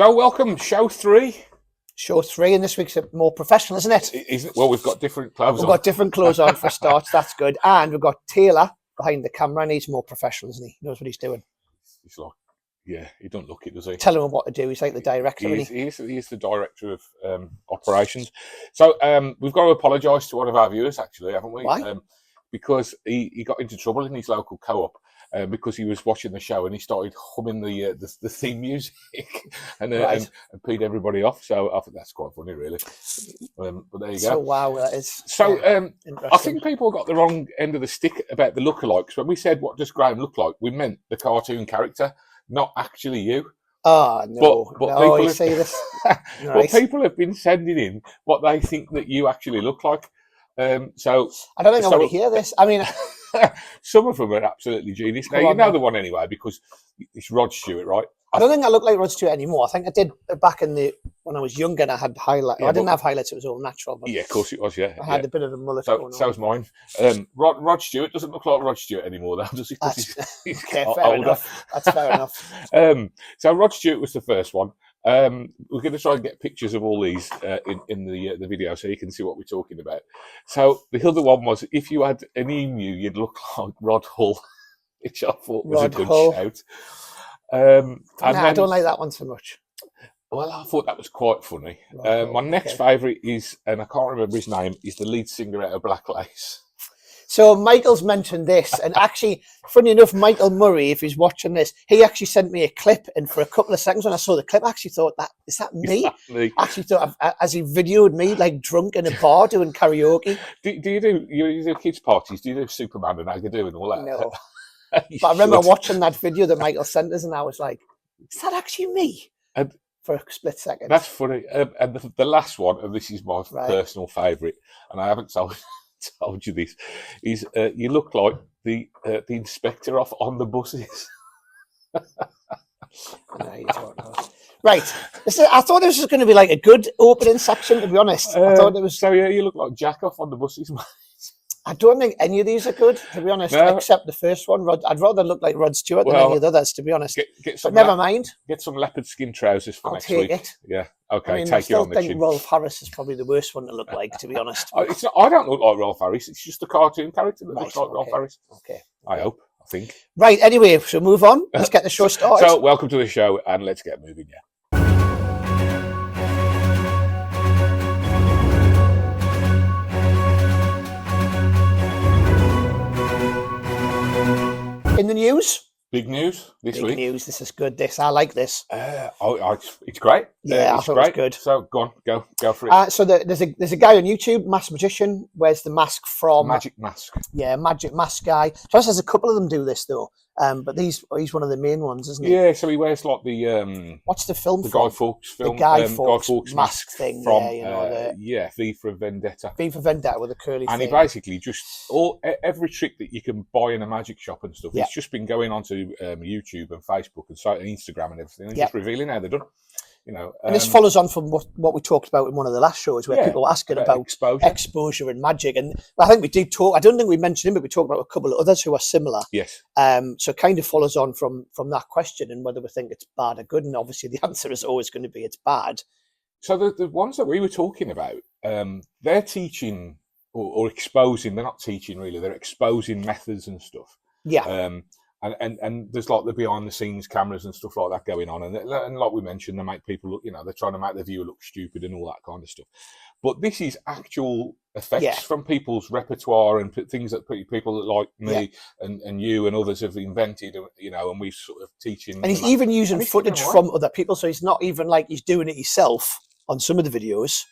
So welcome, show 3. Show 3, and this week's more professional, isn't it? Isn't it? Well, we've got different clothes We've on. got different clothes on for starts, that's good. And we've got Taylor behind the camera, and he's more professional, isn't he? He knows what he's doing. He's like, yeah, he don't look it, does he? Telling him what to do. He's like the director, He is the director of operations. So we've got to apologise to one of our viewers, actually, haven't we? Why? Because he got into trouble in his local co-op. Because he was watching the show and he started humming the theme music and peed everybody off. So I think that's quite funny, really. But there you go. So wow, that is. So I think people got the wrong end of the stick about the lookalikes. When we said what does Graeme look like, we meant the cartoon character, not actually you. Oh no! But no, people you have, say this. But people have been sending in what they think that you actually look like. So I don't think I want to hear this. I mean. Some of them are absolutely genius. Now, you know the one anyway, because it's Rod Stewart, right? I don't think I look like Rod Stewart anymore. I think I did back when I was younger and I had highlights. Yeah, I didn't have highlights, it was all natural. But yeah, of course it was, yeah. I had a bit of a mullet going on. So was mine. Rod Stewart doesn't look like Rod Stewart anymore, though, does he? He's okay, fair enough. That's fair enough. So Rod Stewart was the first one. We're going to try and get pictures of all these in the video so you can see what we're talking about. So the other one was, if you had an emu, you'd look like Rod Hull, which I thought was a good shout. I don't like that one so much. Well, I thought that was quite funny. My next favourite is, and I can't remember his name, is the lead singer out of Black Lace. So Michael's mentioned this, and actually, funny enough, Michael Murray, if he's watching this, he actually sent me a clip, and for a couple of seconds when I saw the clip, I actually thought, is that me? I actually thought, as he videoed me, like drunk in a bar doing karaoke. Do you do kids' parties? Do you do Superman and Agadoo and all that? No. But I remember watching that video that Michael sent us, and I was like, is that actually me? For a split second. That's funny. And the last one, and this is my personal favourite, and I haven't told you this, is you look like the inspector off On the Buses. No, you don't know. Right. I thought this was going to be like a good opening section, to be honest. I thought it was. So yeah, you look like Jack off On the Buses, mate. I don't think any of these are good, to be honest, except the first one. I'd rather look like Rod Stewart than any of the others, to be honest. But never mind. Get some leopard skin trousers for next week. I'll take it. Yeah, okay, I mean, take it on the chin. I think Rolf Harris is probably the worst one to look like, to be honest. I don't look like Rolf Harris. It's just a cartoon character that looks like Rolf Harris. Okay. I think. Right, anyway, so move on. Let's get the show started. So, welcome to the show, and let's get moving, yeah. In the news? Big news this week. Big news. This is good. I like this. It's great. Yeah, I thought it was good. So go on, go for it. So there's a guy on YouTube, Masked Magician, wears the mask from Magic Mask. Yeah, Magic Mask guy. Just there's a couple of them do this though. But he's one of the main ones, isn't he? Yeah, so he wears like the what's the film? The Guy Fawkes film. The Guy Fawkes mask thing from V for Vendetta. V for Vendetta with a curly and thing. He basically just every trick that you can buy in a magic shop and stuff. He's just been going onto YouTube and Facebook and Instagram and everything, and just revealing how they're done. You know, and this follows on from what we talked about in one of the last shows, where people were asking about exposure and magic. And I think we did talk. I don't think we mentioned him, but we talked about a couple of others who are similar. Yes. So it kind of follows on from that question, and whether we think it's bad or good. And obviously, the answer is always going to be it's bad. So the ones that we were talking about, they're teaching or exposing. They're not teaching really. They're exposing methods and stuff. Yeah. And there's like the behind the scenes cameras and stuff like that going on, and like we mentioned, they make people look, they're trying to make the viewer look stupid and all that kind of stuff. But this is actual effects from people's repertoire and things that people like me and you and others have invented, and we've sort of teaching. And he's even using footage from other people, so he's not even like he's doing it himself on some of the videos.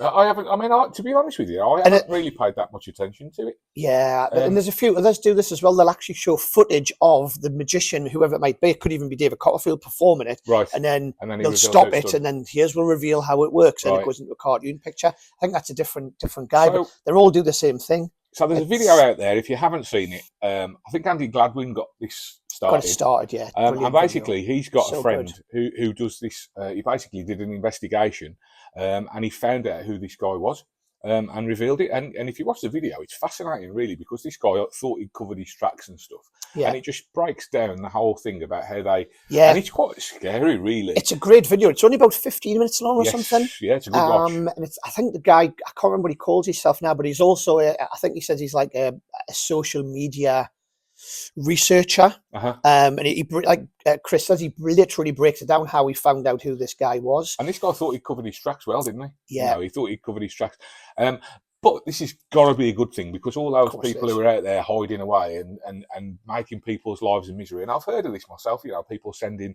I haven't. I mean, to be honest with you, I haven't really paid that much attention to it. Yeah, and there's a few others do this as well. They'll actually show footage of the magician, whoever it might be. It could even be David Copperfield performing it, right? And then they'll stop it, and then we'll reveal how it works, and it goes into a cartoon picture. I think that's a different guy, but they all do the same thing. So there's a video out there. If you haven't seen it, I think Andy Gladwin got this started. Got it started, yeah. And basically, he's got a friend who does this. He basically did an investigation, and he found out who this guy was. and revealed it. And if you watch the video, it's fascinating, really, because this guy thought he'd covered his tracks and stuff. Yeah. And it just breaks down the whole thing about how they... Yeah. And it's quite scary, really. It's a great video. It's only about 15 minutes long or something. Yeah, it's a good watch. And I think the guy, I can't remember what he calls himself now, but he's also, I think he says he's like a social media researcher. And he like Chris says, he literally breaks it down how he found out who this guy was. And this guy thought he covered his tracks well, didn't he? Yeah. He thought he covered his tracks. But this has got to be a good thing, because all those people who are out there hiding away and making people's lives a misery. And I've heard of this myself, people sending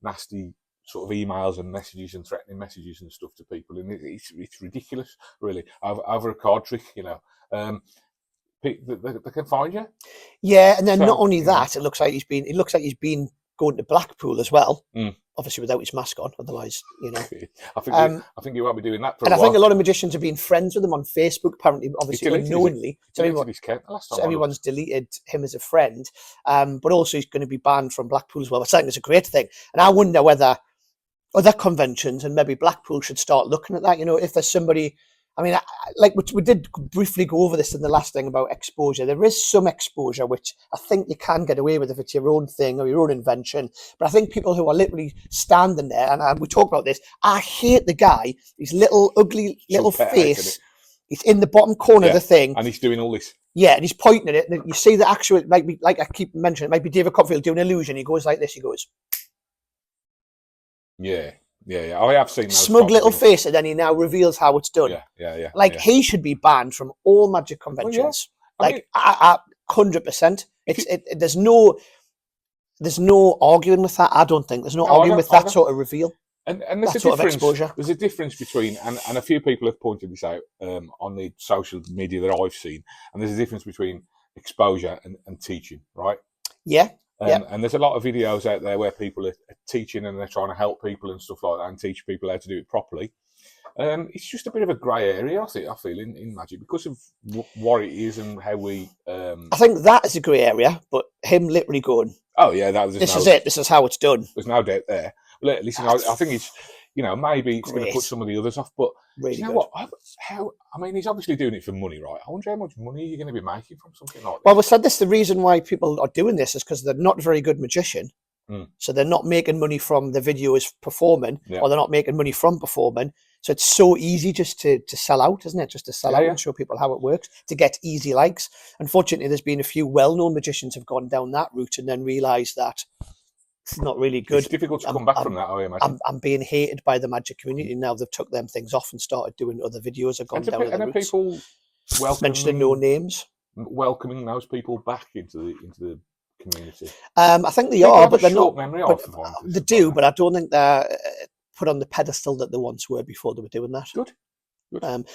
nasty sort of emails and messages and threatening messages and stuff to people. And it's ridiculous, really, over a card trick, They can find you. Yeah, and then not only that, it looks like he's been going to Blackpool as well. Obviously without his mask on, otherwise, I think you won't be doing that for a while. while. I think a lot of magicians have been friends with him on Facebook, apparently, obviously unknowingly. So everyone's deleted him as a friend. But also he's going to be banned from Blackpool as well, which I think is a great thing. And I wonder whether other conventions and maybe Blackpool should start looking at that. If there's somebody... I mean, like we did briefly go over this in the last thing about exposure. There is some exposure which I think you can get away with if it's your own thing or your own invention. But I think people who are literally standing there, and we talk about this, I hate the guy, his little ugly little face. He's in the bottom corner of the thing. And he's doing all this. Yeah, and he's pointing at it. And you see the actual, it might be, like I keep mentioning, it might be David Copperfield doing an illusion. He goes like this, he goes. Yeah. I have seen those smug little face, and then he now reveals how it's done. Yeah. He should be banned from all magic conventions. Well, yeah. I 100%. There's no arguing with that. I don't think there's no arguing with that sort of reveal. And there's a difference. Exposure. There's a difference between, and a few people have pointed this out on the social media that I've seen. And there's a difference between exposure and teaching, right? Yeah. And there's a lot of videos out there where people are teaching and they're trying to help people and stuff like that and teach people how to do it properly. It's just a bit of a grey area, I feel, in magic, because of what it is and how we... I think that is a grey area, but him literally going, oh, yeah, this is it. This is how it's done. There's no doubt there. Listen, I think it's... maybe it's going to put some of the others off, but really you know what? He's obviously doing it for money, right? I wonder how much money you're going to be making from something like this. Well, we said this, the reason why people are doing this is because they're not a very good magician. So they're not making money from the videos performing, or they're not making money from performing. So it's so easy just to sell out, isn't it? Just to sell out and show people how it works, to get easy likes. Unfortunately, there's been a few well-known magicians have gone down that route and then realised that it's not really good. It's difficult to come back from that, I imagine. I'm being hated by the magic community now. They've took them things off and started doing other videos. Have gone down other routes. People mentioning no names, welcoming those people back into the community. I think they are, but they're not. They do, but I don't think they're put on the pedestal that they once were before they were doing that. Good.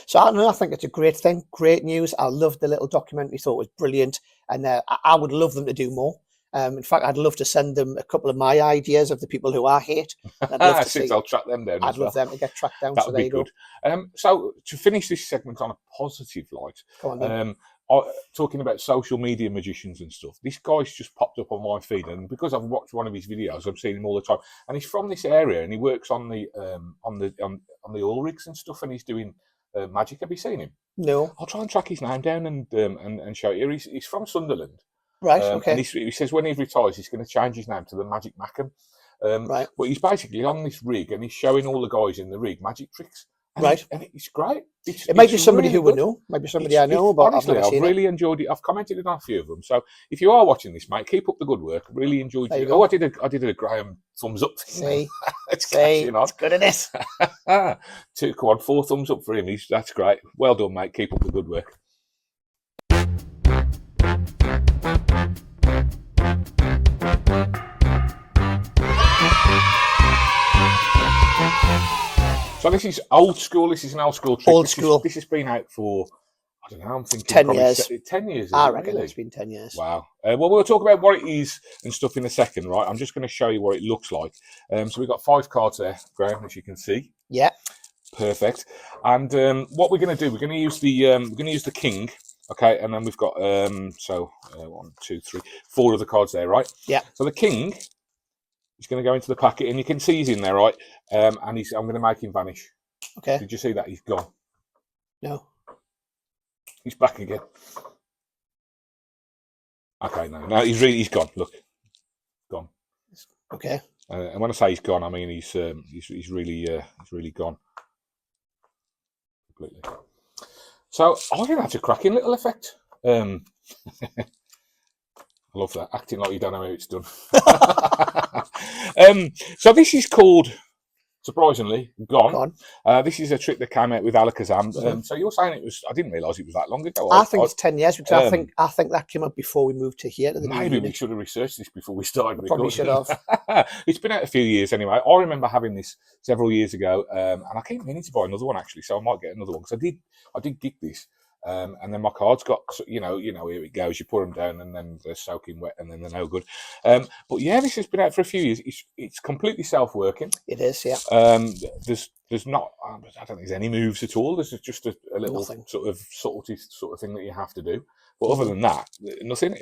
So I don't know. I think it's a great thing, great news. I loved the little documentary; thought it was brilliant, and I would love them to do more. In fact, I'd love to send them a couple of my ideas of the people who I hate. I'd love to see. I'll track them down. I'd love them to get tracked down. That would be good. So to finish this segment on a positive light, go on then. Talking about social media magicians and stuff, this guy's just popped up on my feed, and because I've watched one of his videos, I'm seeing him all the time. And he's from this area, and he works on the oil rigs and stuff, and he's doing magic. Have you seen him? No. I'll try and track his name down and show you. He's from Sunderland. Right, okay. And he says when he retires, he's going to change his name to the Magic Macam. Right. But he's basically on this rig, and he's showing all the guys in the rig magic tricks. And right. It's great. It might be somebody who would know. Might be somebody I know, but honestly, I've really enjoyed it. I've commented on a few of them. So if you are watching this, mate, keep up the good work. Really enjoyed it. Oh, I did a Graeme thumbs up thing. It's good at this. 4 thumbs up for him. That's great. Well done, mate. Keep up the good work. So this is old school. This is an old school trick. This has been out for, I don't know, I'm thinking 10 years. 10 years. I reckon it's been 10 years. Wow. Well, we'll talk about what it is and stuff in a second, right? I'm just going to show you what it looks like. So we've got 5 cards there, Graeme, as you can see. Yeah. Perfect. And what we're going to do, we're going to use the king. Okay, and then we've got 1, 2, 3, 4 of the cards there, right? Yeah. So the king is going to go into the packet, and you can see he's in there, right? And I'm going to make him vanish. Okay. Did you see that? He's gone. No. He's back again. Okay, no, he's gone. Look, gone. Okay. And when I say he's gone, I mean he's really gone completely. So I think that's a cracking little effect. I love that, acting like you don't know how it's done. So this is called, surprisingly, Gone. This is a trick that came out with Alakazam. So you're saying it was? I didn't realise it was that long ago. I think it's 10 years because I think that came up before we moved to here. To the maybe we should have researched this before we started. Probably should have. It's been out a few years anyway. I remember having this several years ago, and I keep meaning to buy another one actually. So I might get another one because I did get this. And then my cards got, here it goes. You put them down, and then they're soaking wet, and then they're no good. But yeah, this has been out for a few years. It's completely self-working. It is, yeah. There's not, I don't think there's any moves at all. There's just a little sort of subtlety sort of thing that you have to do. But other than that, nothing.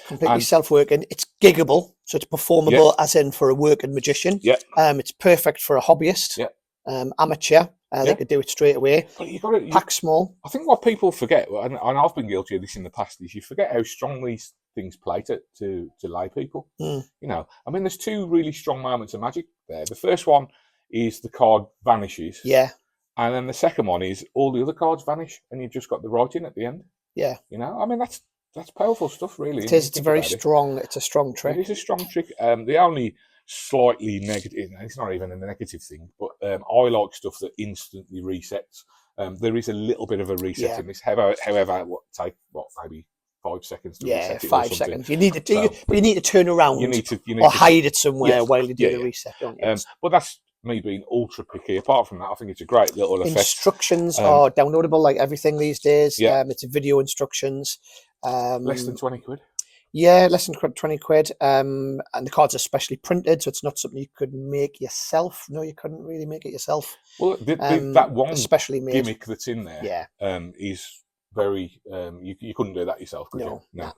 Completely self-working. It's giggable, so it's performable, as in for a working magician. Yeah. It's perfect for a hobbyist. Yeah. Amateur. They could do it straight away. But you got to pack small. I think what people forget, and I've been guilty of this in the past, is you forget how strong these things play to lay people. There's two really strong moments of magic there. The first one is the card vanishes. Yeah. And then the second one is all the other cards vanish, and you've just got the writing at the end. Yeah. That's powerful stuff, really. It is. It's very strong. It's a strong trick. It is a strong trick. The only slightly negative, it's not even a negative thing, but I like stuff that instantly resets. There is a little bit of a reset in this. However, maybe 5 seconds to reset it. 5 seconds. You need to turn around. You need to hide it somewhere while you do the reset, don't you? But that's me being ultra picky. Apart from that, I think it's a great little effect. Instructions are downloadable like everything these days. It's a video instructions. Less than 20 quid. Yeah, less than 20 quid. And the cards are specially printed, so it's not something you could make yourself. No, you couldn't really make it yourself. Well, that one especially made gimmick that's in there is very... you couldn't do that yourself, could you? No.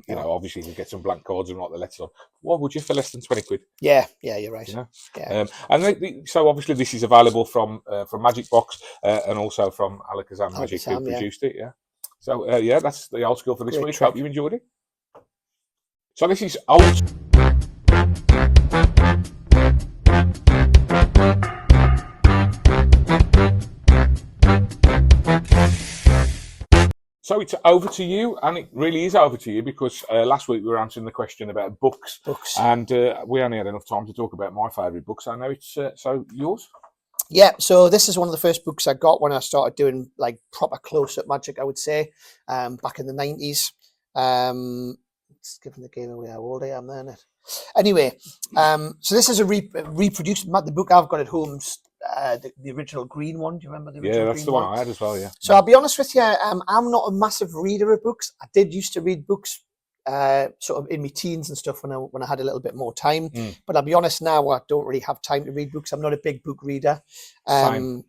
Obviously, you get some blank cards and write the letters on. Why would you for less than 20 quid? Yeah, you're right. Yeah. So obviously, this is available from Magicbox and also from Alakazam Magic, who produced it, So, that's the old skill for this week. Hope you enjoyed it. So this is old. So it's over to you, and it really is over to you because last week we were answering the question about books. And we only had enough time to talk about my favourite books. I know it's so yours. Yeah, so this is one of the first books I got when I started doing like proper close-up magic, I would say, back in the 90s. It's giving the game away how old I am there, isn't it? Anyway, so this is a reproduced. The book I've got at home, the original green one. Do you remember the original? Yeah, that's the one I had as well. Yeah. So I'll be honest with you, I'm not a massive reader of books. I did used to read books, sort of in my teens and stuff when I had a little bit more time. But I'll be honest now, I don't really have time to read books. I'm not a big book reader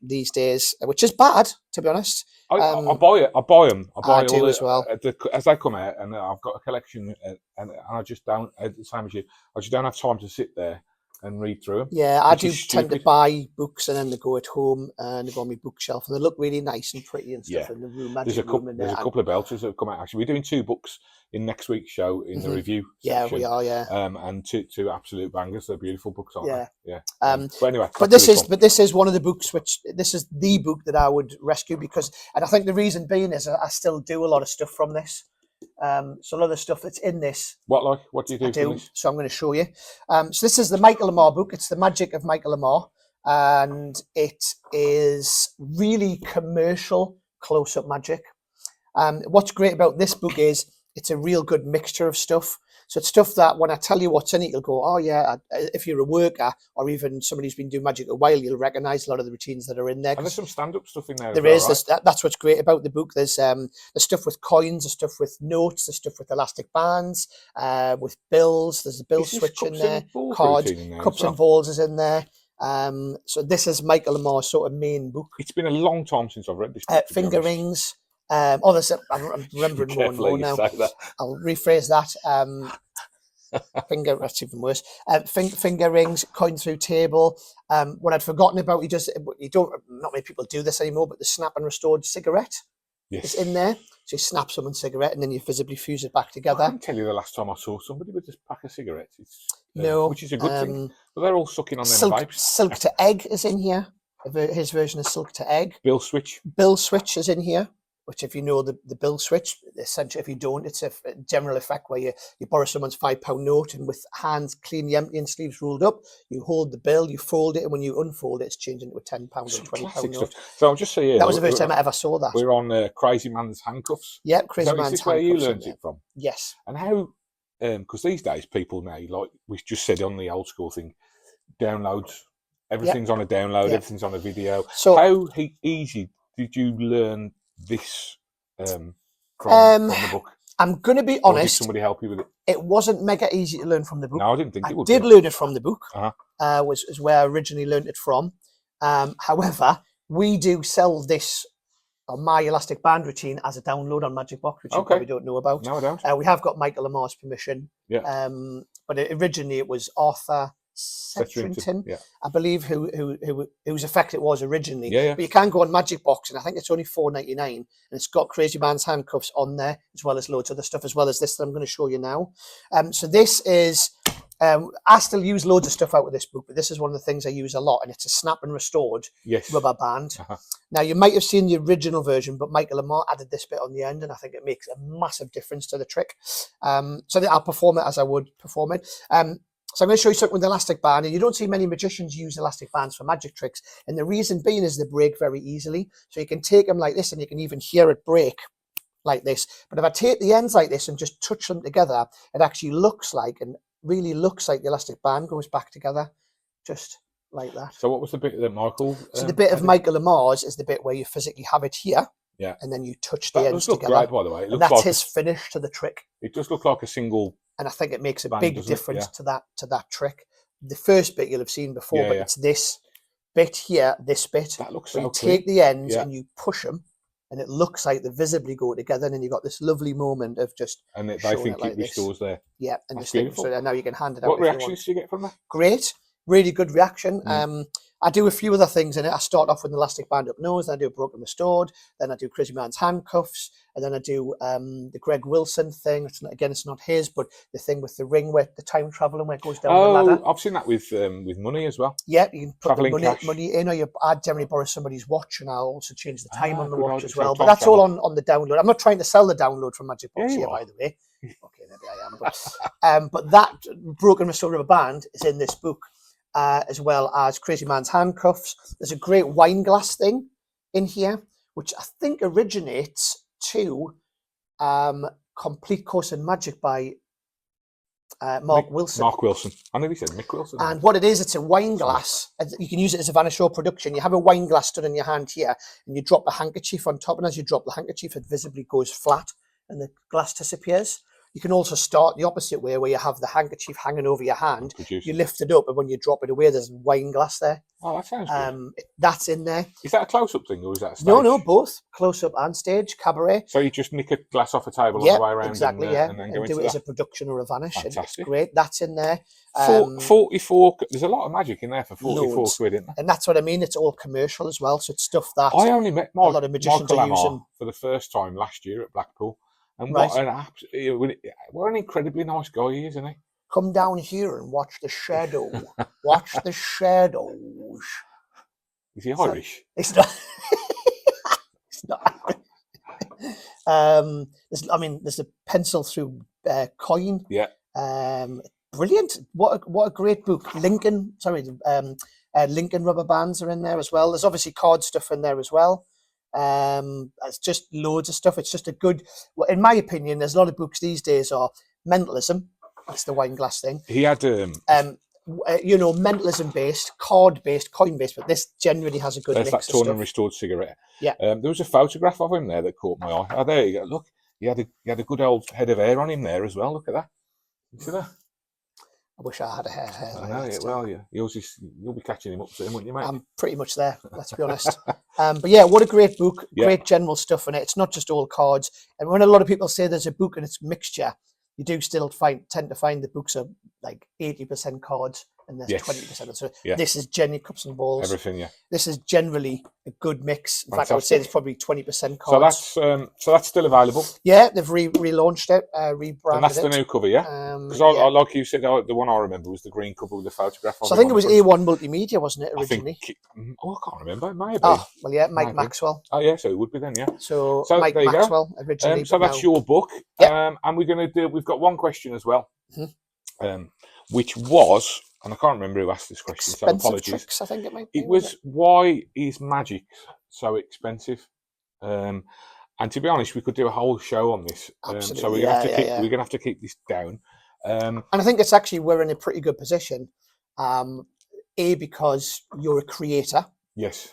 these days, which is bad, to be honest. I buy them. I do as well. As they come out, and I've got a collection, and I just don't, the same as you, I just don't have time to sit there and read through them. Yeah, I do tend to buy books and then they go at home and they go on my bookshelf and they look really nice and pretty and stuff in the room. There's a couple of belters that have come out. Actually, we're doing 2 books in next week's show in the review section. We are. And two absolute bangers. They're beautiful books, aren't they? Yeah. But anyway, this is one of the books this is the book that I would rescue because, and I think the reason being is I still do a lot of stuff from this. So a lot of the stuff that's in this. What do you do? From this? So I'm going to show you. So this is the Michael Lamar book. It's the Magic of Michael Lamar, and it is really commercial close-up magic. What's great about this book is it's a real good mixture of stuff. So it's stuff that when I tell you what's in it, you'll go, oh yeah, if you're a worker or even somebody who's been doing magic a while, you'll recognise a lot of the routines that are in there. And there's some stand-up stuff in there. There is. Right? That's what's great about the book. There's stuff with coins, there's stuff with notes, there's stuff with elastic bands, with bills. There's a bill switch in there, cards, cups and balls is in there. So this is Michael Lamar's sort of main book. It's been a long time since I've read this book. Finger rings. I'm remembering more and more now. I'll rephrase that. That's even worse. Finger rings, coin through table. What I'd forgotten about, not many people do this anymore, but the snap and restored cigarette. is in there. So you snap someone's cigarette and then you visibly fuse it back together. I can tell you the last time I saw somebody with this pack of cigarettes. No, which is a good thing. But they're all sucking on them vapes. Silk to egg is in here. His version is silk to egg. Bill switch. Bill switch is in here. Which, if you know the bill switch, essentially, if you don't, it's a general effect where you borrow someone's £5 note and with hands cleanly empty and sleeves rolled up, you hold the bill, you fold it, and when you unfold it, it's changed into a £10 or £20 note. Stuff. So I'll just say, that was the first time I ever saw that. We're on Crazy Man's Handcuffs. Yep, Crazy Man's Handcuffs. Is this where you learned it from? Yes. And how? Because these days people now, like we just said on the old school thing, downloads. Everything's on a download. Everything's on a video. So how easy did you learn this? From the book? I'm going to be honest. Or did somebody help you with it? It wasn't mega easy to learn from the book. No, I didn't think it would. I did learn it from the book. Uh-huh. Was where I originally learned it from. However, we do sell this on my elastic band routine as a download on Magicbox, which you probably don't know about. No, I don't. We have got Michael Lamar's permission. Yeah. But originally it was Arthur Setrington, I believe, whose effect it was originally. Yeah. But you can go on Magicbox, and I think it's only $4.99, and it's got Crazy Man's Handcuffs on there, as well as loads of other stuff, as well as this that I'm going to show you now. So this is, I still use loads of stuff out of this book, but this is one of the things I use a lot, and it's a snap and restored rubber band. Uh-huh. Now, you might have seen the original version, but Michael Lamar added this bit on the end, and I think it makes a massive difference to the trick. So I'll perform it as I would perform it. So I'm going to show you something with the elastic band, and you don't see many magicians use elastic bands for magic tricks. And the reason being is they break very easily. So you can take them like this, and you can even hear it break like this. But if I take the ends like this and just touch them together, it actually looks like, and really looks like, the elastic band goes back together, just like that. So what was the bit that Michael... So the bit of Michael Lamar's is the bit where you physically have it here. Yeah. And then you touch the ends together. Great, by the way. And that's his finish to the trick. It does look like a single... And I think it makes a big difference to that trick. The first bit you'll have seen before, but it's this bit here, this bit. That looks so you take the ends and you push them, and it looks like they visibly go together, and then you've got this lovely moment of just and they think it restores there. Yeah, and just think, so now you can hand it out. What reactions do you get from that? Great, really good reaction. I do a few other things in it. I start off with an elastic band up nose, then I do a broken restored, then I do Crazy Man's Handcuffs, and then I do the Greg Wilson thing. It's not his, but the thing with the ring where the time traveling where it goes down the ladder. I've seen that with money as well. Yeah, you can put Traveling the money in, or I generally borrow somebody's watch, and I'll also change the time on the watch as well. So but that's all on the download. I'm not trying to sell the download from Magicbox here, by the way. Okay, maybe I am. But that broken restored rubber band is in this book. As well as Crazy Man's Handcuffs. There's a great wine glass thing in here, which I think originates to Complete Course in Magic by Mark Wilson. Mark Wilson. I know he said Mick Wilson. And what it is, it's a wine glass. You can use it as a Vanishaw production. You have a wine glass stood in your hand here, and you drop a handkerchief on top, and as you drop the handkerchief, it visibly goes flat, and the glass disappears. You can also start the opposite way, where you have the handkerchief hanging over your hand. You lift it up, and when you drop it away, there's wine glass there. Oh, that sounds good. That's in there. Is that a close-up thing, or is that a stage? No, both. Close-up and stage, cabaret. So you just nick a glass off a table all the way around exactly, and then do it as a production or a vanish. Fantastic. It's great. That's in there. 44, there's a lot of magic in there for 44 quid, isn't there? And that's what I mean. It's all commercial as well, so it's stuff that I only met a lot of magicians are using. For the first time last year at Blackpool. And what an incredibly nice guy he is, isn't he? Come down here and watch the shadow. Watch the shadows. Is he Irish? It's not. It's not. There's a pencil through coin. Yeah. Brilliant. What a great book. Lincoln rubber bands are in there as well. There's obviously card stuff in there as well. It's just loads of stuff. It's just a good, in my opinion, there's a lot of books these days are mentalism. That's the wine glass thing. He had mentalism based, card based, coin based, but this generally has a good mix that of torn stuff. And restored cigarette. Yeah. There was a photograph of him there that caught my eye. Oh, there you go. Look, he had a good old head of hair on him there as well. Look at that. You see that? I wish I had a hair. I know, well, you'll be catching him up soon, won't you, mate? I'm pretty much there, let's be honest. But yeah, what a great book. Great general stuff in it. It's not just all cards. And when a lot of people say there's a book and it's mixture, you do still tend to find the books are like 80% cards and there's 20%. So this is generally cups and balls. Everything, yeah. This is generally a good mix. In fact, I would say it's probably 20% So cards. so that's still available. Yeah, they've relaunched it, rebranded And that's the new cover, yeah? Because I like you said, the one I remember was the green cover with the photograph on it. So I think it was A1 Multimedia, wasn't it, originally? I can't remember. It may have been. Oh, well, yeah, Mike Maxwell. Oh, yeah, so it would be then, yeah. So Mike Maxwell originally. So that's your book. Yep. And we've got one question as well, which was, and I can't remember who asked this question, so apologies. Tricks, I think it might be. It was, why is magic so expensive? And to be honest, we could do a whole show on this. Absolutely. So we're gonna have to keep this down. And I think it's actually, we're in a pretty good position. A, because you're a creator. Yes.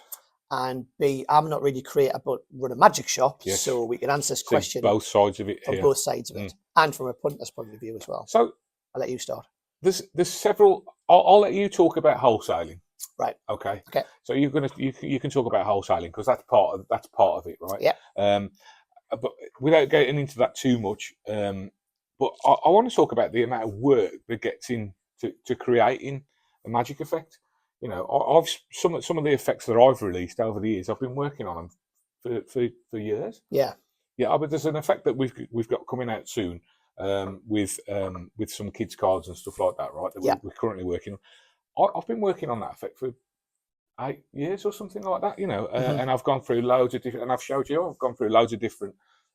And B, I'm not really a creator, but run a magic shop. Yes. So we can answer this question. Both sides of it. From both sides of it. And from a punter's point of view as well. So I'll let you start. There's several. I'll let you talk about wholesaling. Right. Okay. Okay. So you can talk about wholesaling because that's part of it, right? Yeah. But without getting into that too much, but I want to talk about the amount of work that gets into creating a magic effect. You know, I've some of the effects that I've released over the years. I've been working on them for years. Yeah. Yeah. But there's an effect that we've got coming out soon. With some kids' cards and stuff like that, right? That we're currently working on. I've been working on that effect for 8 years or something like that, you know. And I've gone through loads of different. And I've showed you, I've gone through loads of different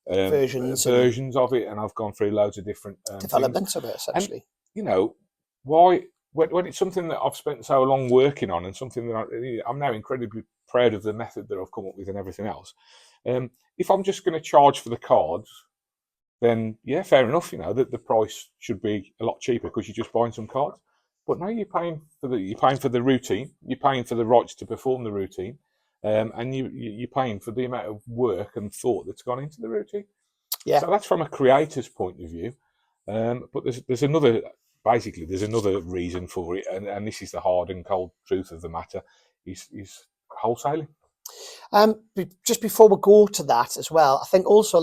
versions of it, and I've gone through loads of different developments of it, essentially. And, you know, why when it's something that I've spent so long working on, and something that I'm now incredibly proud of the method that I've come up with and everything else. If I'm just going to charge for the cards, then yeah, fair enough. You know that the price should be a lot cheaper because you're just buying some cards. But now you're paying for the routine. You're paying for the rights to perform the routine, and you're paying for the amount of work and thought that's gone into the routine. Yeah. So that's from a creator's point of view. But there's another reason for it, and this is the hard and cold truth of the matter: is wholesaling. Just before we go to that as well, I think also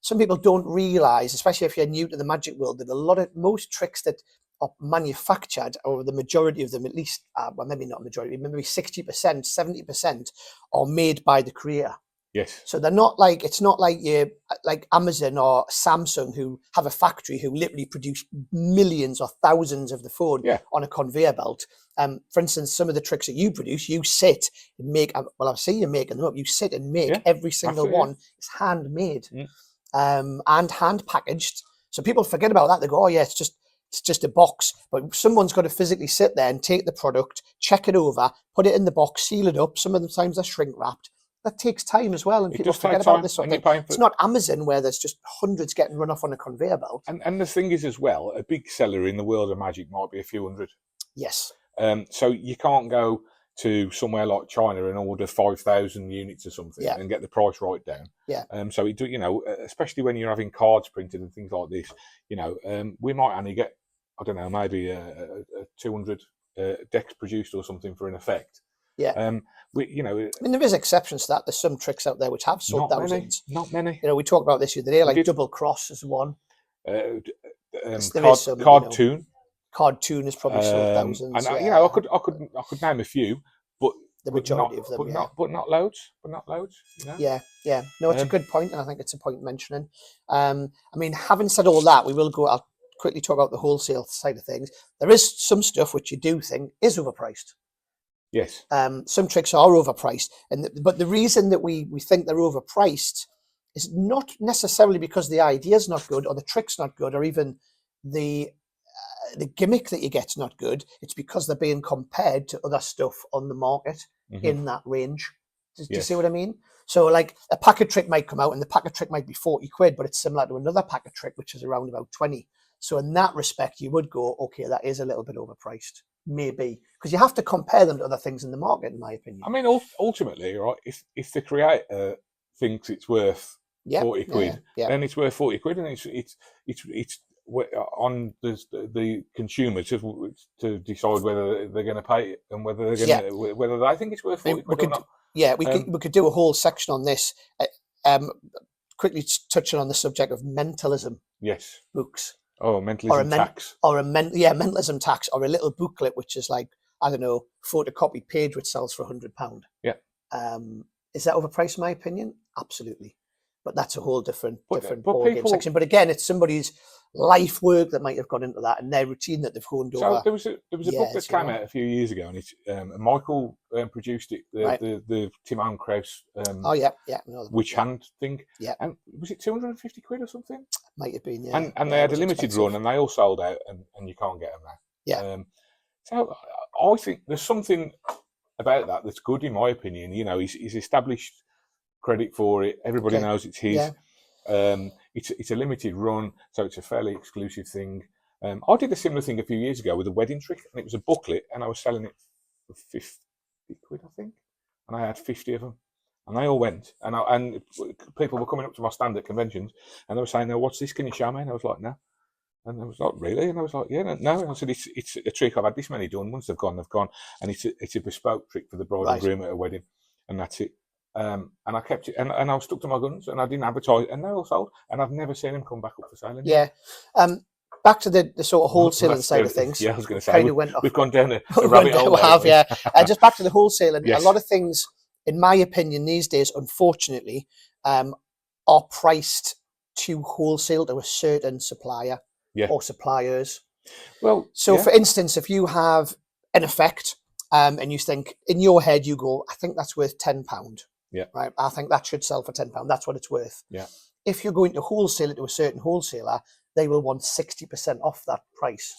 some people don't realise, especially if you're new to the magic world, that most tricks that are manufactured, or the majority of them, at least, well, maybe not majority, maybe 60%, 70% are made by the creator. Yes. So they're not like, it's not like like Amazon or Samsung, who have a factory who literally produce millions or thousands of the phone on a conveyor belt. For instance, some of the tricks that you produce, you sit and make, well, I've seen you making them up, you sit and make every single one. It's handmade. And hand packaged. So people forget about that. They go, oh yeah, it's just a box. But someone's got to physically sit there and take the product, check it over, put it in the box, seal it up. Some of the times they're shrink wrapped. That takes time as well, and people forget about this sort of thing. It's not Amazon where there's just hundreds getting run off on a conveyor belt. And the thing is as well, a big seller in the world of magic might be a few hundred. Yes. So you can't go to somewhere like China and order 5,000 units or something and get the price right down. Yeah. So you know, especially when you're having cards printed and things like this, you know, we might only get, I don't know, maybe a 200 decks produced or something for an effect. Yeah. You know, I mean, there is exceptions to that. There's some tricks out there which have sold thousands. Not many. You know, we talked about this the other day, like Double Cross is one. Card Tune. Card Tune is probably sold thousands. And you know, I could name a few, but the majority of them, but not loads. You know? Yeah. No, it's a good point, and I think it's a point mentioning. I mean, having said all that, I'll quickly talk about the wholesale side of things. There is some stuff which you do think is overpriced. Yes. Some tricks are overpriced, but the reason that we think they're overpriced is not necessarily because the idea's not good, or the trick's not good, or even the gimmick that you get's not good. It's because they're being compared to other stuff on the market in that range. Do you see what I mean? So like a pack of trick might come out, and the pack of trick might be 40 quid, but it's similar to another pack of trick, which is around about 20. So in that respect, you would go, okay, that is a little bit overpriced. Maybe, because you have to compare them to other things in the market, in my opinion. I mean, ultimately, right, if the creator thinks it's worth 40 quid, then it's worth 40 quid, and it's on the consumer to decide whether they're going to pay it and whether they think it's worth 40 quid or not. Yeah, we could do a whole section on this. Quickly touching on the subject of mentalism. Yes. Books. Oh, mentalism tax. Mentalism tax, or a little booklet which is like, I don't know, photocopied page which sells for £100. Yeah. Is that overpriced, in my opinion? Absolutely. But that's a whole different ball game people, section. But again, it's somebody's life work that might have gone into that, and their routine that they've honed over. So there was a book that came out a few years ago, and it's Michael produced it. The Timon Kraus. Witch Hand thing. Yeah. And was it 250 quid or something? Might have been. Yeah. And they had a limited run, and they all sold out, and you can't get them now. Yeah. So I think there's something about that that's good, in my opinion. You know, he's established credit for it. Everybody knows it's his. Yeah. It's a limited run, so it's a fairly exclusive thing. I did a similar thing a few years ago with a wedding trick, and it was a booklet, and I was selling it for 50 quid, I think, and I had 50 of them, and they all went. And people were coming up to my stand at conventions, and they were saying, "No, what's this? Can you show me?" And I was like, "No." And I was like, "Really?" And I was like, "Yeah, no." And I said, "It's a trick. I've had this many done. Once they've gone, and it's a bespoke trick for the bride and groom at a wedding, and that's it." And I kept it, and I was stuck to my guns, and I didn't advertise, and they all sold, and I've never seen them come back up for sale anymore. Yeah. Back to the sort of wholesaling side of things. Yeah, I was going to say, we've gone down a rabbit hole. We have, yeah. Just back to the wholesaling. Yes. A lot of things, in my opinion, these days, unfortunately, are priced to wholesale to a certain supplier or suppliers. Well, so for instance, if you have an effect, and you think in your head, you go, I think that's worth £10. Yeah. Right. I think that should sell for £10. That's what it's worth. Yeah. If you're going to wholesale it to a certain wholesaler, they will want 60% off that price.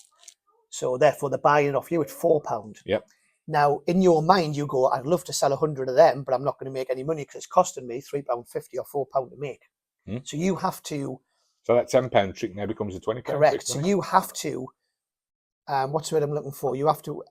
So therefore, they're buying it off you at £4. Yeah. Now, in your mind, you go, I'd love to sell 100 of them, but I'm not going to make any money because it's costing me £3.50 or £4 to make. So you have to. So that £10 trick now becomes a £20 correct. trick. So you have to. What's the word I'm looking for? You have to.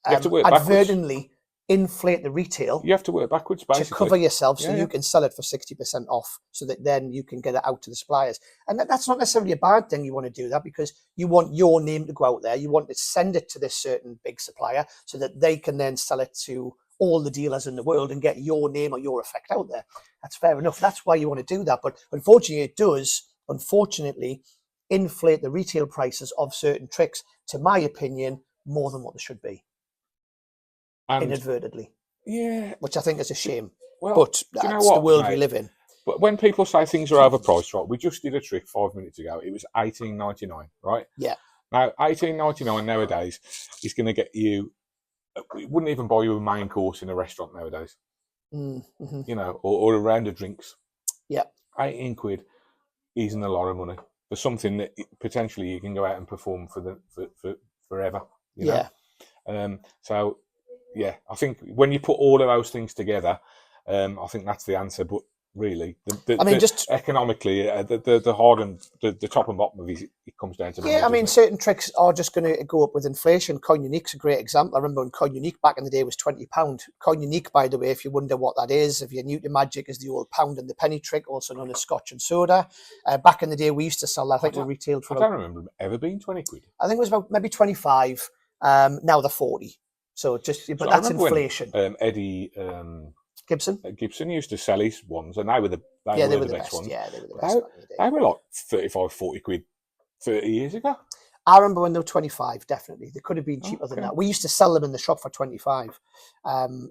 You have to work advertently inflate the retail. You have to work backwards, basically, to cover yourself, so you can sell it for 60% off, so that then you can get it out to the suppliers. And that's not necessarily a bad thing. You want to do that because you want your name to go out there. You want to send it to this certain big supplier so that they can then sell it to all the dealers in the world and get your name or your effect out there. That's fair enough. That's why you want to do that. But unfortunately, it does, inflate the retail prices of certain tricks, to my opinion, more than what they should be. Inadvertently, which I think is a shame. Well, but that's the world we live in. But when people say things are overpriced, right? We just did a trick 5 minutes ago. It was $18.99, right? Yeah. Now $18.99 nowadays is going to get you. It wouldn't even buy you a main course in a restaurant nowadays. Mm-hmm. You know, or a round of drinks. Yeah. 18 quid isn't a lot of money for something that potentially you can go out and perform for forever. You know? Yeah. So. Yeah, I think when you put all of those things together, I think that's the answer. But really, just economically, the hard and the top and bottom of it comes down to money. Yeah, I mean, certain tricks are just going to go up with inflation. Coin Unique's a great example. I remember when Coin Unique back in the day was £20. Coin Unique, by the way, if you wonder what that is, if you're new to magic, is the old pound and the penny trick, also known as Scotch and soda. Back in the day, we used to sell that. I think we retailed for. I don't remember them ever being 20 quid. I think it was about maybe 25. Now they're 40. So that's inflation. When, Eddie Gibson used to sell his ones, and they were the best ones. Yeah, they were the best. They were like 35, 40 quid 30 years ago. I remember when they were 25, definitely. They could have been cheaper than that. We used to sell them in the shop for 25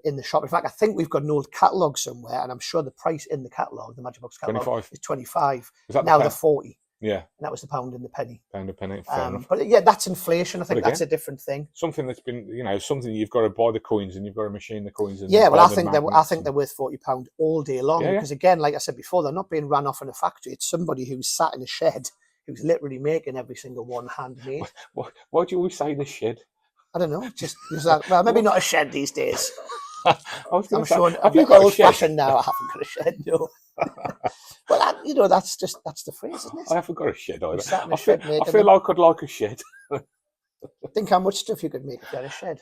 in the shop. In fact, I think we've got an old catalogue somewhere, and I'm sure the price in the catalogue, the Magicbox catalogue, is 25. Now they're 40. Yeah. And that was the pound and the penny. Pound and penny, fair enough. But yeah, that's inflation. I think that's a different thing. Something that's been, something you've got to buy the coins and you've got to machine the coins. And well, I think they're worth £40 all day long because, again, like I said before, they're not being run off in a factory. It's somebody who's sat in a shed who's literally making every single one handmade. Why do you always say the shed? I don't know. Just well, maybe not a shed these days. I'm sure I'm old-fashioned now. I haven't got a shed, no. Well, that's the phrase, isn't it? I haven't got a shed either. I feel like I'd like a shed. Think how much stuff you could make if you had a shed.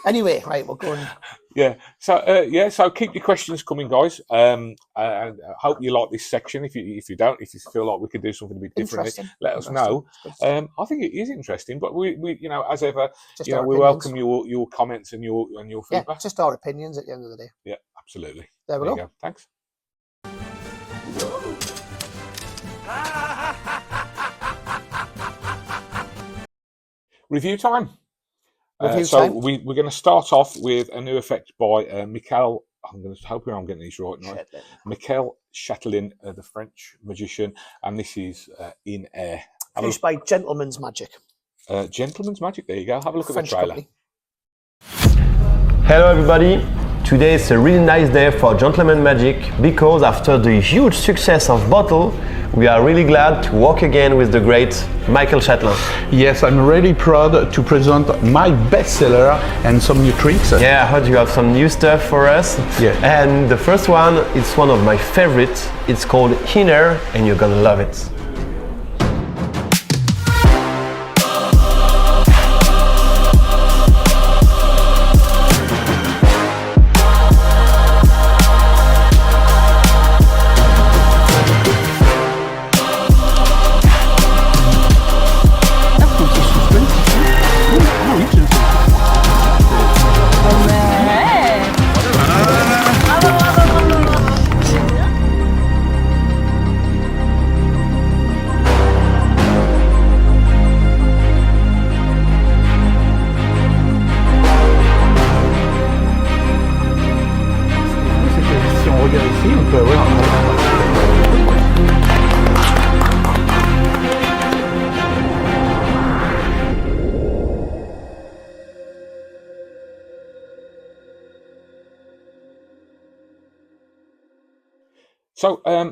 Anyway, right, we're going. Yeah. So keep your questions coming, guys. I hope you like this section. If you feel like we could do something a bit differently, let us know. I think it is interesting, but we as ever, we welcome your comments and your feedback. Yeah, just our opinions at the end of the day. Yeah, absolutely. There we go. Thanks. Review time. We're going to start off with a new effect by Mikhail I'm going to hope I'm getting these right now. Chatelain. Michael Chatelain, the French magician, and this is In Air. Produced by Gentleman's Magic. Gentleman's Magic. There you go. Have a look French at the trailer. company. Hello everybody, today is a really nice day for Gentleman Magic because after the huge success of Bottle, we are really glad to work again with the great Michael Chatelain. Yes, I'm really proud to present my bestseller and some new tricks. Yeah, I heard you have some new stuff for us. Yeah. And the first one, it's one of my favorites. It's called In Air and you're gonna love it. Si on regarde ici, on peut avoir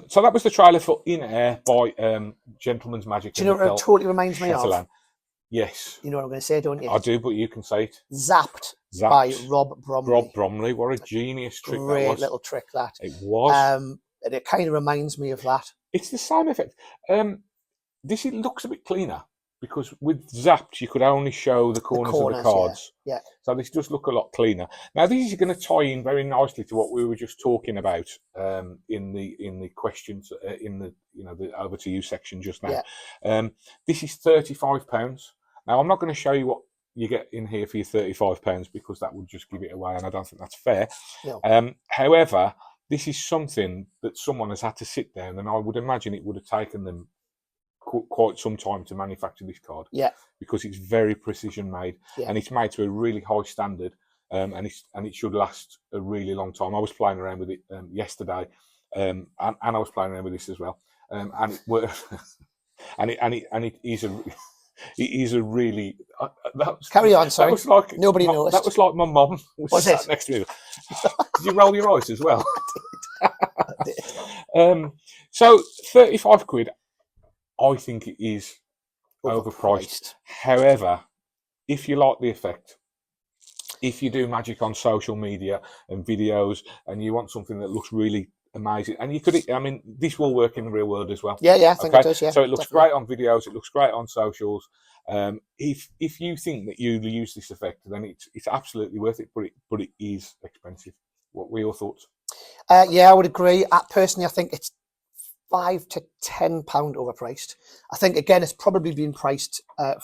So that was the trailer for In Air by Gentleman's Magic. Do you know what it totally reminds me of? Chatelain. Yes, You know what I'm going to say, don't you? I do, but you can say it. Zapped Zapped. by Rob Bromley. Rob Bromley, what a genius trick that Great was. little trick that. It was. And it kind of reminds me of that. It's the same effect. This looks a bit cleaner because with Zapped you could only show the corners of the cards. Yeah. So this does look a lot cleaner. Now this is going to tie in very nicely to what we were just talking about in the questions in the the over to you section just now. Yeah. This is £35. Now I'm not going to show you what you get in here for your £35 because that would just give it away, and I don't think that's fair. No. However, this is something that someone has had to sit down, and I would imagine it would have taken them quite some time to manufacture this card. Yeah. Because it's very precision made, and it's made to a really high standard, and it should last a really long time. I was playing around with it yesterday, and I was playing around with this as well, and it worked. and it is a. It is a really. Carry on, sorry. That was like Nobody noticed. That was like my mum was sat next to me. Did you roll your eyes as well? I did. So £35, I think it is overpriced. However, if you like the effect, if you do magic on social media and videos, and you want something that looks really amazing, and you could, I mean, this will work in the real world as well. Yeah, I think it does. Yeah, so it looks definitely great on videos, it looks great on socials. If you think that you use this effect, then it's absolutely worth it. But it is expensive. What were your thoughts? Yeah, I would agree. Personally, I think it's £5 to £10 overpriced. I think again, it's probably been priced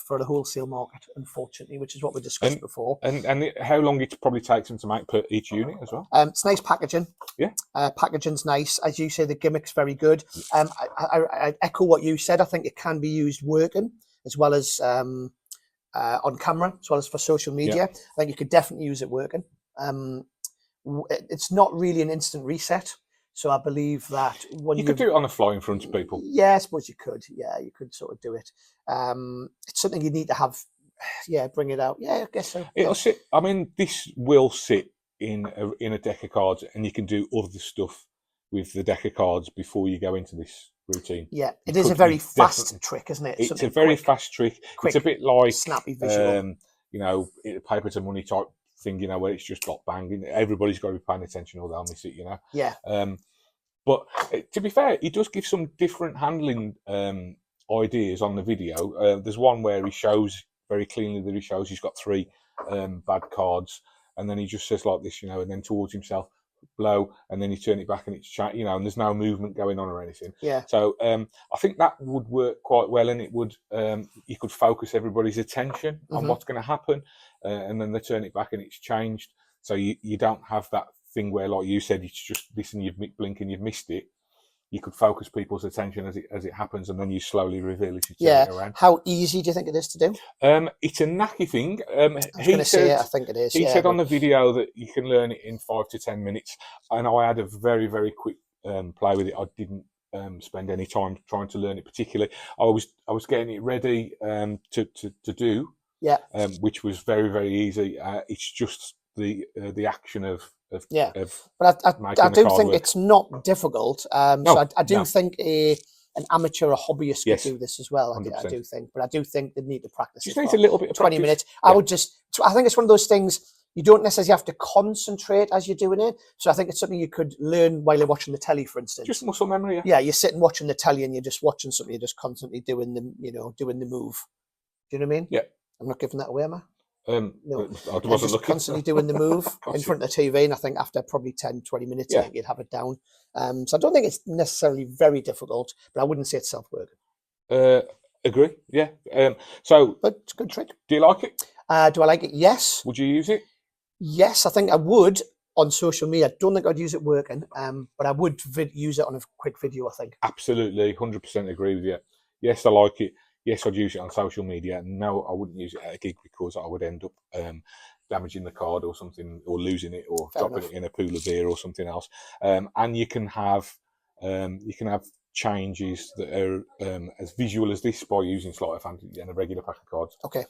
for the wholesale market, unfortunately, which is what we discussed before. And how long it probably takes them to make per each unit as well. It's nice packaging. Yeah, packaging's nice, as you say. The gimmick's very good. I echo what you said. I think it can be used working as well as on camera, as well as for social media. Yeah. I think you could definitely use it working. It's not really an instant reset. So I believe that when you could do it on the fly in front of people. Yeah, I suppose you could. Yeah, you could sort of do it. It's something you need to have. Yeah, bring it out. Yeah, I guess so. It'll sit. I mean, this will sit in a deck of cards, and you can do other stuff with the deck of cards before you go into this routine. Yeah, it is a very fast trick, isn't it? It's a very fast trick. It's a bit like snappy visual. Paper to money type thing, where it's just like bang. Everybody's got to be paying attention or they'll miss it, Yeah. But to be fair, he does give some different handling ideas on the video. There's one where he shows very cleanly that he's got 3 bad cards, and then he just says like this, and then towards himself, blow, and then you turn it back and it's and there's no movement going on or anything. Yeah. So I think that would work quite well, and it would you could focus everybody's attention on what's going to happen, and then they turn it back and it's changed. So you don't have that thing where, like you said, it's just this and you've blinked and you've missed it. you could focus people's attention as it happens, and then you slowly reveal as you turn it around. How easy do you think it is to do? It's a knacky thing. I think it is. He said on the video that you can learn it in 5 to 10 minutes, and I had a very, very quick play with it. I didn't spend any time trying to learn it particularly. I was getting it ready to do, which was very, very easy. It's just the action of but I do think it's not difficult. So I do think an amateur or hobbyist could do this as well. I do think, but I do think they need to practice. Just needs a little bit of 20 minutes. I think it's one of those things you don't necessarily have to concentrate as you're doing it. So I think it's something you could learn while you're watching the telly, for instance. Just muscle memory. Yeah, you're sitting watching the telly and you're just watching something. You're just constantly doing the move. Do you know what I mean? Yeah. I'm not giving that away, am I? No, I wasn't looking. Constantly doing the move in front of the TV, and I think after probably 10, 20 minutes, I think you'd have it down. So I don't think it's necessarily very difficult, but I wouldn't say it's self-work. Agree, yeah. But it's a good trick. Do you like it? Do I like it? Yes. Would you use it? Yes, I think I would on social media. I don't think I'd use it working, but I would use it on a quick video, I think. Absolutely, 100% agree with you. Yes, I like it. Yes, I'd use it on social media. No, I wouldn't use it at a gig because I would end up damaging the card or something, or losing it, or dropping it in a pool of beer or something else. And you can have changes that are as visual as this by using sleight of hand and a regular pack of cards. Okay.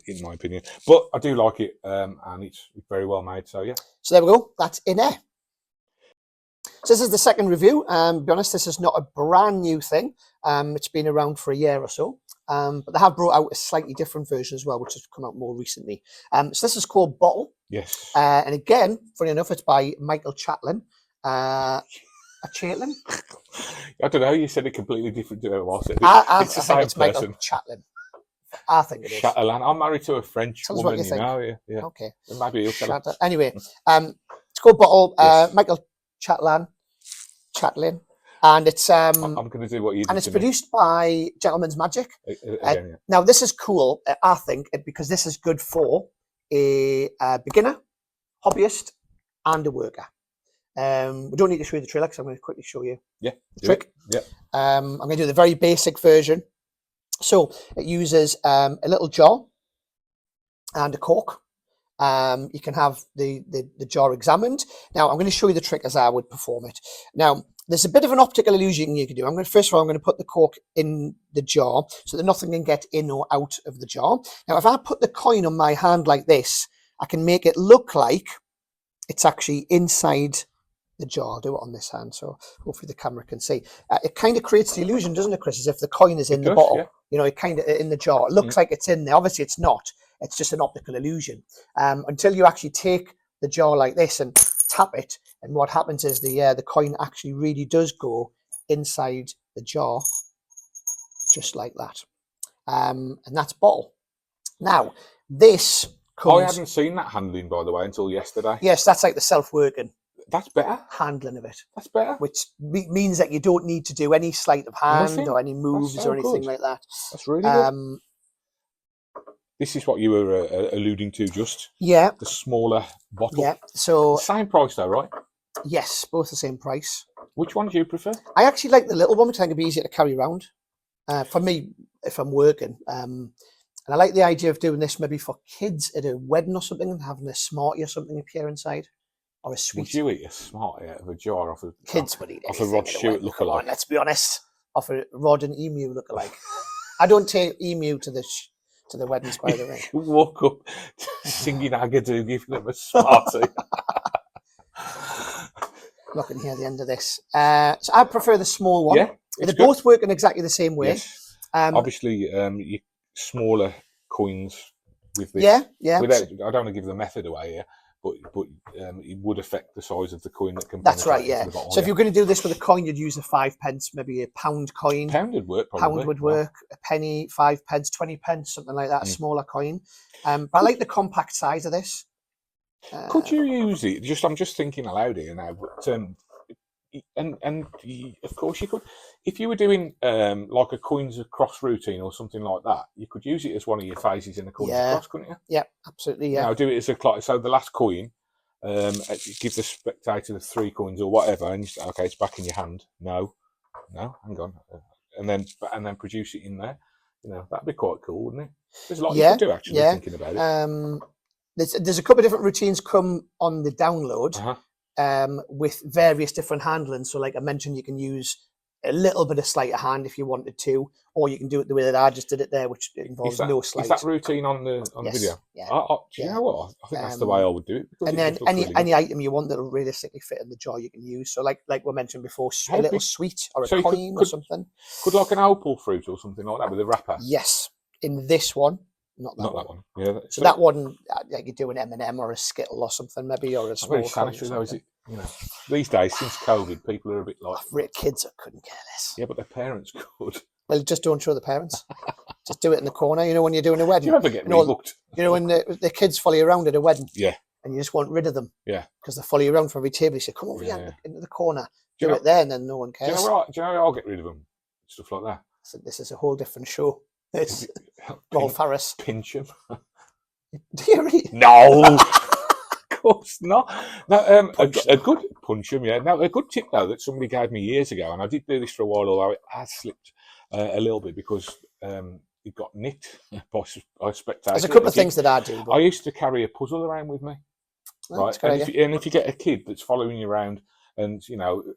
In my opinion, but I do like it, and it's very well made. So yeah. So there we go. That's in there. So this is the second review. To be honest, this is not a brand new thing. It's been around for a year or so, but they have brought out a slightly different version as well, which has come out more recently. So this is called Bottle. Yes. And again, funny enough, it's by Michael Chatlin. Chatlin? I don't know. You said it completely different to what I said. I think it's Michael Chatlin. I think it is. Chatelain. I'm married to a French Tell woman, us what you think. Yeah. Okay. Maybe you'll tell us. Anyway, it's called Bottle. Michael Chatlin, and it's I'm going to do what you did. And it's produced by Gentleman's Magic. Again, Now this is cool, I think, because this is good for a beginner, hobbyist, and a worker. We don't need to show you the trailer because I'm going to quickly show you the trick. Yeah. I'm going to do the very basic version. So it uses a little jar and a cork. You can have the jar examined. Now I'm going to show you the trick as I would perform it. Now there's a bit of an optical illusion you can do. First of all, I'm going to put the cork in the jar so that nothing can get in or out of the jar. Now if I put the coin on my hand like this, I can make it look like it's actually inside the jar. I'll do it on this hand, so hopefully the camera can see. It kind of creates the illusion, doesn't it, Chris, as if the coin is in the bottle. Yeah. You know, it kind of in the jar. It looks like it's in there. Obviously, it's not. It's just an optical illusion. Until you actually take the jar like this and tap it, and what happens is the coin actually really does go inside the jar, just like that. And that's Bottle. Now, this comes... I hadn't seen that handling, by the way, until yesterday. Yes, that's like the self-working. That's better. Handling of it. That's better. Which means that you don't need to do any sleight of hand or any moves or anything like that. That's really good. This is what you were alluding to just. Yeah. The smaller bottle. Yeah. So same price though, right? Yes, both the same price. Which one do you prefer? I actually like the little one because I think it'd be easier to carry around. For me, if I'm working. And I like the idea of doing this maybe for kids at a wedding or something and having a Smartie or something appear inside. Or a sweet. Would you eat a Smartie out of a jar off a kids would eat off a Rod Stewart lookalike? Let's be honest, off a Rod and Emu lookalike. I don't take Emu to the weddings, by the way. Walk up singing Agadoo, giving them a Smartie. Not going to hear the end of this. So I prefer the small one. Yeah, they both work in exactly the same way. Yes. Obviously, you smaller coins with this. Yeah. Without, I don't want to give the method away here. But it would affect the size of the coin that can. That's right, yeah. So if you're going to do this with a coin, you'd use a 5 pence, maybe a £1 coin. £1 would work. Probably. £1 would work. A penny, 5 pence, 20 pence, something like that. A smaller coin. But I like the compact size of this. Could you use it? I'm just thinking aloud here now. But and of course you could. If you were doing like a coins across routine or something like that, you could use it as one of your phases in the coins across, couldn't you? Yeah, absolutely. Yeah. Now do it as so the last coin, give the spectator the 3 coins or whatever, and you say, okay, it's back in your hand. No, no, hang on, and then produce it in there. You know, that'd be quite cool, wouldn't it? There's a lot you could do actually. Thinking about it. There's a couple of different routines come on the download. With various different handling. So like I mentioned, you can use a little bit of sleight of hand if you wanted to, or you can do it the way that I just did it there, which involves no sleight. Is that routine on the video? Yeah. Do you know what? I think that's the way I would do it. And then any item you want that'll realistically fit in the jar you can use. So like we mentioned before, a little sweet or a coin or something. Could like an opal fruit or something like that with a wrapper? Yes. In this one. Not that one. Yeah. So that one, like you do an M&M or a Skittle or something, maybe, or a small. Very sanitary, though, is it? You know, these days since COVID, people are a bit like kids couldn't care less. Yeah, but their parents could. Well, just don't show the parents. Just do it in the corner. You know, when you're doing a wedding. Do you ever get rebooked? You know, when the kids follow you around at a wedding. Yeah. And you just want rid of them. Yeah. Because they follow you around from every table. You say, "Come over here into the corner." Do it there, and then no one cares. Do you know how I'll get rid of them? Stuff like that. So this is a whole different show. It's Rolf Harris. Pinch him. Do you really? No, of course not. No, a good punch him. Yeah. Now a good tip though that somebody gave me years ago, and I did do this for a while, although it has slipped a little bit because it got nicked by spectators. There's a couple of things that I do. I used to carry a puzzle around with me. Right, and if you get a kid that's following you around and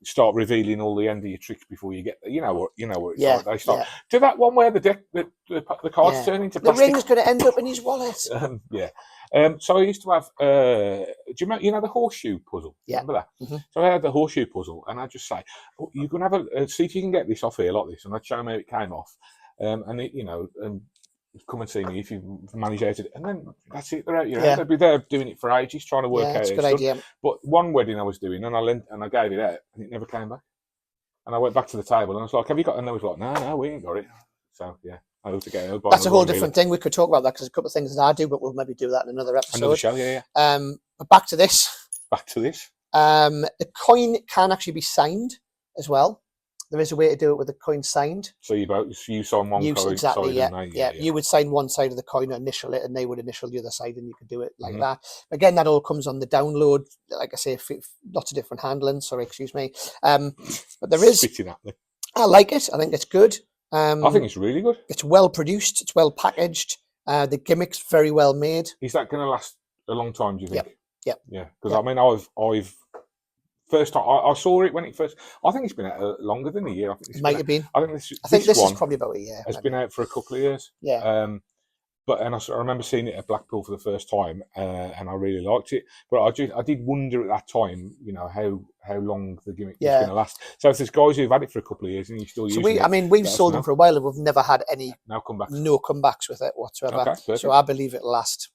start revealing all the end of your tricks before you get there, you know what it's like. They start do that one where the cards turn into plastic. The ring's going to end up in his wallet. So I used to have do you know the horseshoe puzzle? Yeah. Remember that? Mm-hmm. So I had the horseshoe puzzle, and I'd just say, you can have see if you can get this off here like this, and I'd show them how it came off, and it, and come and see me if you manage out it, and then that's it. They're out your head. They'd be there doing it for ages, trying to work out. That's a good idea. But one wedding I was doing, and I gave it out, and it never came back. And I went back to the table, and I was like, "Have you got?" And they was like, "No, we ain't got it." So yeah, I hope to get it. That's a whole different thing. We could talk about that because there's a couple of things that I do, but we'll maybe do that in another episode. Another show, yeah. But back to this. The coin can actually be signed as well. There is a way to do it with the coin signed. So you sign one coin. Exactly, yeah. You would sign one side of the coin, initial it, and they would initial the other side, and you could do it like that. Again, that all comes on the download. Like I say, lots of different handling. Sorry, excuse me. But there is. Spitting at me. I like it. I think it's good. I think it's really good. It's well produced. It's well packaged. The gimmick's very well made. Is that going to last a long time? Do you think? Yeah. Because I mean, I've. First time I saw it when it first. I think it's been out longer than a year. I think it might have been. I think this is probably about a year. It's been out for a couple of years. Yeah. But I remember seeing it at Blackpool for the first time, and I really liked it. But I did wonder at that time, how long the gimmick was going to last. So if there's guys who've had it for a couple of years and you still using it, I mean, we've sold them for a while, and we've never had any no comebacks with it whatsoever. Okay, so I believe it'll last,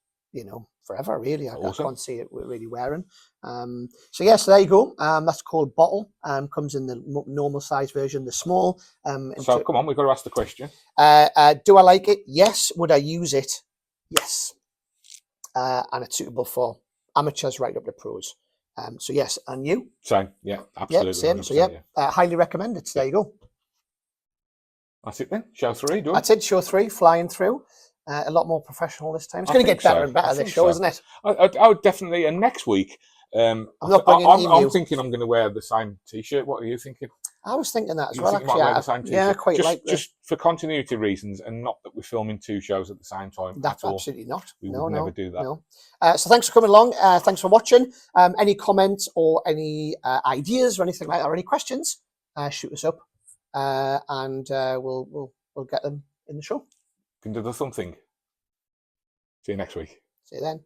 forever, really. I can't see it really wearing. So there you go. That's called Bottle. Comes in the normal size version, the small. So come on, we've got to ask the question. Do I like it? Yes. Would I use it? Yes. And it's suitable for amateurs right up to pros. So yes, and you? Same. Yeah, absolutely. Yeah, same. So highly recommend it. So there you go. That's it then. Show 3. That's it. Show 3, flying through. A lot more professional this time. It's going to get better and better this show, isn't it? I would definitely. And next week, I'm thinking I'm going to wear the same T-shirt. What are you thinking? I was thinking that as well. Actually, I quite like this. Just for continuity reasons, and not that we're filming 2 shows at the same time. That's absolutely not. We would never do that. No. So thanks for coming along. Thanks for watching. Any comments or any ideas or anything like that, or any questions, shoot us up, and we'll get them in the show. Can do something. See you next week. See you then.